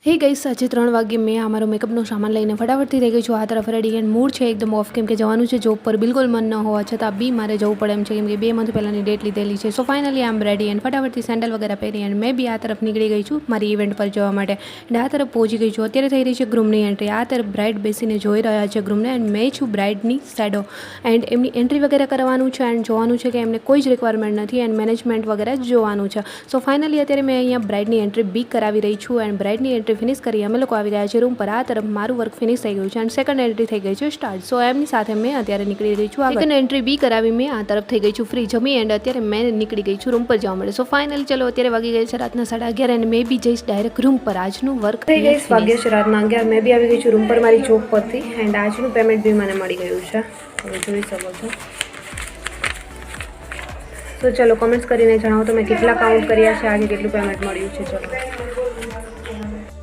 હે ગાઈસ, સાંજે 3 વાગે મેં અમારો મેકઅપનો સામાન લઈને ફટાફટથી થઈ ગઈ છું આ તરફ રેડી એન્ડ મૂડ છે એકદમ ઓફ, કેમ કે જવાનું છે જોબ પર. બિલકુલ મન ન હોવા છતાં બી મારે જવું પડે એમ છે, કેમ કે 2 મંથ પહેલાંની ડેટ લીધેલી છે. So finally I am ready and ફટાફટથી સેન્ડલ વગેરે પહેરી એન્ડ મેં બી આ તરફ નીકળી ગઈ છું મારી ઇવેન્ટ પર જવા માટે. એન્ડ આ તરફ પહોંચી ગઈ છું. અત્યારે થઈ રહી છે ગ્રૂમની એન્ટ્રી. આ તરફ બ્રાઇડ બેસીને જોઈ રહ્યા છે ગ્રૂમને એન્ડ મેં છું બ્રાઇડની શેડો. એન્ડ એમની એન્ટ્રી વગેરે કરવાનું છે એન્ડ જોવાનું છે કે એમને કોઈ જ રિક્વાયરમેન્ટ નથી એન્ડ મેનેજમેન્ટ વગેરે જોવાનું છે. સો ફાઇનલી અત્યારે મેં અહીંયા બ્રાઇડની એન્ટ્રી બી કરાવી રહી છું એન્ડ બ્રાઇડની એન્ટ્રી ફિનિશ કરી અમે લોકો આવી ગયા છે રૂમ પર. આ તરફ મારું વર્ક ફિનિશ થઈ ગયું છે એન્ડ સેકન્ડ એન્ટ્રી થઈ ગઈ છે સ્ટાર્ટ. સો એમની સાથે મેં અત્યારે નીકળી ગઈ છું. સેકન્ડ એન્ટ્રી બી કરાવી મેં આ તરફ થઈ ગઈ છું ફ્રી જમી એન્ડ અત્યારે મેં નીકળી ગઈ છું રૂમ પર જવા માટે. સો ફાઇનલ ચલો અત્યારે વાગી ગઈ છે રાતના 11:30 એન્ડ મેં બી જઈશ ડાયરેક્ટ રૂમ પર. આજનું વર્ક થઈ ગઈ વાગ્યા છે રાતના 11. મેં બી આવી ગઈ છું રૂમ પર મારી જોબ પરથી એન્ડ આજનું પેમેન્ટ બી મને મળી ગયું છે, તમે જોઈ શકો છો. તો ચલો કમેન્ટ્સ કરીને જણાવો તમે કેટલા કાઉન્ટ કર્યા છે, આજે કેટલું પેમેન્ટ મળ્યું છે. ચલો